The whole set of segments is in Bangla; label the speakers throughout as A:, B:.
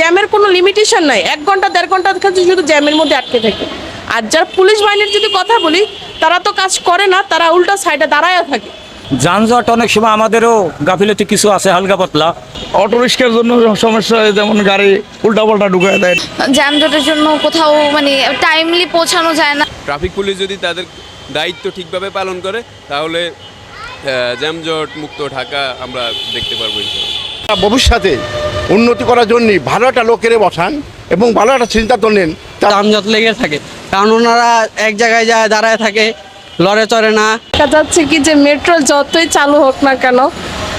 A: জ্যামের কোনো লিমিটেশন নাই, 1 ঘন্টা 1.5 ঘন্টা শুধু জ্যামের মধ্যে আটকে থাকে। আর যারা পুলিশ বাহিনীর যদি কথা বলি, তারা তো কাজ করে না, তারা উল্টা সাইডে দাঁড়ায় থাকে।
B: যানজট অনেক সময় আমাদেরও গাফিলতি কিছু আছে হালকা পাতলা।
C: অটো রিক্সার জন্য সমস্যা হয়, যেমন গাড়ি উল্টা পাল্টা ঢুকায় দেয়।
D: জ্যামজটের জন্য কোথাও টাইমলি পৌঁছানো যায় না।
E: ট্রাফিক পুলিশ যদি তাদের দায়িত্ব ঠিকভাবে পালন করে তাহলে জ্যামজট মুক্ত ঢাকা আমরা দেখতে পারবো ইনশাআল্লাহ।
F: ভবিষ্যতে উন্নতি করার জন্য ভালো একটা লোকেরে বসান এবং ভালো একটা চিন্তা নেন।
G: যানজট লেগে থাকে, কারণ ওনারা এক জায়গায় যায় দাঁড়ায় থাকে, লড়ে চড়ে না।
A: দেখা যাচ্ছে কি যে মেট্রো যতই চালু হোক না কেন,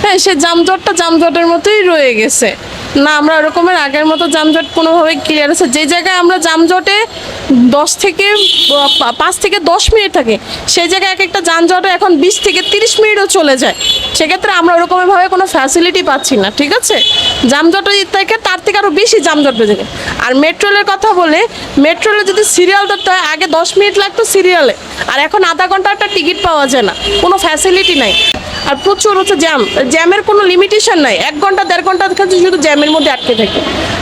A: হ্যাঁ, সে যানজটের মতোই রয়ে গেছে। না, আমরা ওরকমের আগের মতো যানজট কোনোভাবে ক্লিয়ার আছে। যে জায়গায় আমরা যানজটে 5 থেকে 10 মিনিট থাকে, সেই জায়গায় এক একটা যানজটে এখন 20 থেকে 30 মিনিটও চলে যায়। সেক্ষেত্রে আমরা ওরকমভাবে কোনো ফ্যাসিলিটি পাচ্ছি না, ঠিক আছে। যানজটের থেকে তার থেকে আরও বেশি যানজট বেজে যায়। আর মেট্রোলের কথা বলে, মেট্রোলে যদি সিরিয়াল ধরতে হয়, আগে 10 মিনিট লাগতো সিরিয়ালে, আর এখন আধা ঘন্টা একটা টিকিট পাওয়া যায় না, কোনো ফ্যাসিলিটি নাই। আর প্রচুর হচ্ছে জ্যামের কোনো লিমিটেশন নাই, 1 ঘন্টা 1.5 ঘন্টা শুধু জ্যামের মধ্যে আটকে থাকে।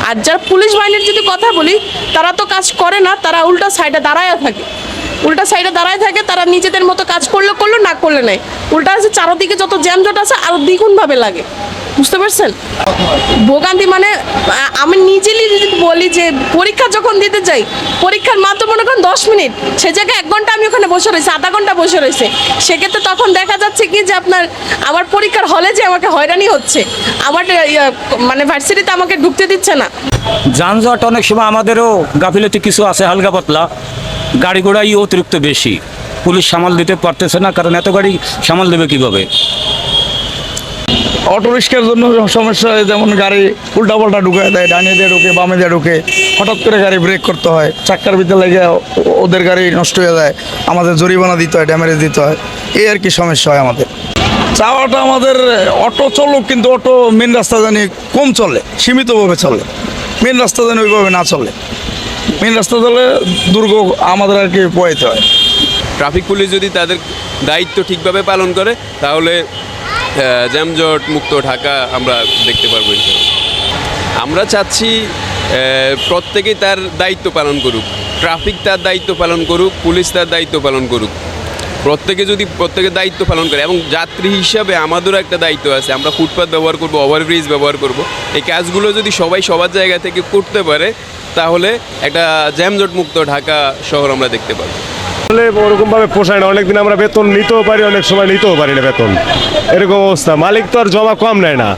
A: আর যারা পুলিশ বাহিনীর যদি কথা বলি, তারা তো কাজ করে না, তারা উল্টা সাইডে দাঁড়ায় থাকে। তারা নিজেদের মতো কাজ করলো, না করলে নাই। উল্টা আছে চারদিকে যত জ্যামজট আছে আরও দ্বিগুণভাবে লাগে, বুঝতে পারছেন। ভোগান্তি মানে আমি নিজেরই যদি বলি যে পরীক্ষা যখন দিতে যাই, পরীক্ষার মাত্র মনে করেন 10 মিনিট, সে জায়গায় 1 ঘন্টা আমি ওখানে বসে রয়েছি, আধা ঘন্টা বসে রয়েছে। সেক্ষেত্রে তখন দেখা যাচ্ছে কি যে আমার পরীক্ষার হলে যে আমাকে হয়রানি হচ্ছে, আমার মানে ভার্সিটিতে আমাকে ঢুকতে দিচ্ছে না।
B: যানজট অনেক সময় আমাদেরও গাফিলতি কিছু আছে হালকা পাতলা। গাড়ি ঘোড়াই অতিরিক্ত বেশি, পুলিশ সামাল দিতে পারতেছে না, কারণ এত গাড়ি সামাল দেবে কীভাবে।
C: অটো রিক্সার জন্য সমস্যা হয়, যেমন গাড়ি উল্টা পাল্টা ঢুকায় দেয়, ডানে দিয়ে ঢুকে বামে দিয়ে ঢুকে, হঠাৎ করে গাড়ি ব্রেক করতে হয়, চাক্কার ভিতরে লেগে ওদের গাড়ি নষ্ট হয়ে যায়, আমাদের জরিমানা দিতে হয়, ড্যামেজ দিতে হয়, এই আর কি সমস্যা হয় আমাদের। চাওয়াটা আমাদের অটো চলুক, কিন্তু অটো মেন রাস্তা জানি কম চলে, সীমিতভাবে চলে। মেন রাস্তা জানি ওইভাবে না চলে, মেন রাস্তা চলে দুর্ভোগ আমাদের আর কি পোয়াইতে হয়।
E: ট্রাফিক পুলিশ যদি তাদের দায়িত্ব ঠিকভাবে পালন করে তাহলে জ্যামজট মুক্ত ঢাকা আমরা দেখতে পারবো ইনশাআল্লাহ। আমরা চাচ্ছি প্রত্যেকেই তার দায়িত্ব পালন করুক, ট্রাফিক তার দায়িত্ব পালন করুক, পুলিশ তার দায়িত্ব পালন করুক। প্রত্যেকের দায়িত্ব পালন করে, এবং যাত্রী হিসাবে আমাদেরও একটা দায়িত্ব আছে। আমরা ফুটপাথ ব্যবহার করব, ওভারব্রিজ ব্যবহার করব। এই কাজগুলো যদি সবাই সবার জায়গা থেকে করতে পারে তাহলে একটা জ্যামজট মুক্ত ঢাকা শহর আমরা দেখতে পাবো।
H: ওরকমভাবে পোষায় না, অনেকদিন আমরা বেতন নিতেও পারি, অনেক সময় নিতেও পারি না বেতন, এরকম অবস্থা। মালিক তো আর জমা কম নেয় না,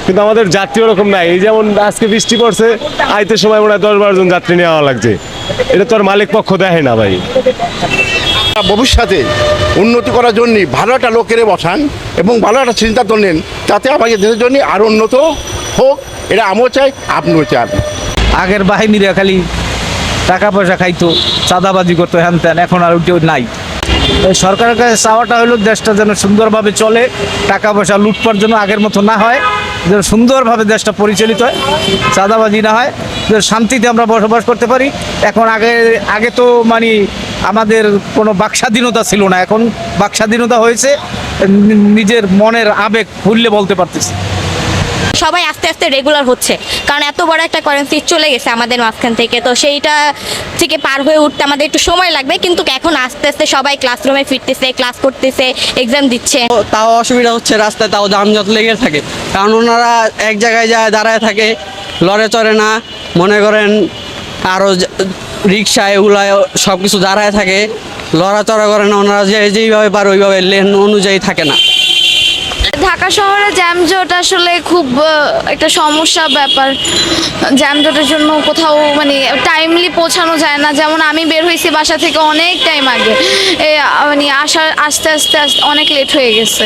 H: কিন্তু আমাদের যাত্রী ওরকম নাই। এই যেমন আজকে বৃষ্টি পড়ছে, আইতে সময় মনে হয় 10-12 জন যাত্রী নেওয়া লাগছে, এটা তো আর মালিক পক্ষ দেখে না ভাই।
F: ভবিষ্যতে উন্নতি করার জন্য ভালো একটা লোকেরে বসান এবং ভালো একটা চিন্তা নেন, যাতে আমাদের দেশের জন্য আরও উন্নত হোক। এটা আমিও চাই, আপনিও চান।
G: আগের বাহিনীরা খালি টাকা পয়সা খাইতো, চাঁদাবাজি করতো, হ্যান ত্যান, এখন আর ওইটাও নাই। সরকারের কাছে চাওয়াটা হলো দেশটা যেন সুন্দরভাবে চলে, টাকা পয়সা লুটপাট যেন আগের মতো না হয়, যেন সুন্দরভাবে দেশটা পরিচালিত হয়, চাঁদাবাজি না হয়, যেন শান্তিতে আমরা বসবাস করতে পারি। এখন আগে তো মানে আমাদের কোনো বাকস্বাধীনতা ছিল না, এখন বাকস্বাধীনতা হয়েছে, নিজের মনের আবেগ ভুললে বলতে পারতেছি।
D: সবাই আস্তে আস্তে রেগুলার হচ্ছে, কারণ এত বড় একটা কারেন্সি চলে গেছে আমাদের মাঝখান থেকে, তো সেইটা থেকে পার হয়ে উঠতে আমাদের একটু সময় লাগবে। কিন্তু এখন আস্তে আস্তে সবাই ক্লাসরুমে ফিরতেছে, ক্লাস করতেছে, এক্সাম দিচ্ছে।
G: তাও অসুবিধা হচ্ছে, রাস্তায় তাও যানজট লেগে থাকে, কারণ ওনারা এক জায়গায় যায় দাঁড়ায় থাকে, লড়ে চড়ে না। মনে করেন আরও রিক্সা এগুলায় সব কিছু দাঁড়ায় থাকে, লড়াচড়া করে না। ওনারা যেইভাবে পারে ওইভাবে লেন অনুযায়ী থাকে না।
D: ঢাকা শহরে জ্যামজট আসলে খুব একটা সমস্যা ব্যাপার। জ্যামজটের জন্য কোথাও টাইমলি পৌঁছানো যায় না। যেমন আমি বের হয়েছি বাসা থেকে অনেক টাইম আগে, আস্তে আস্তে অনেক লেট হয়ে গেছে।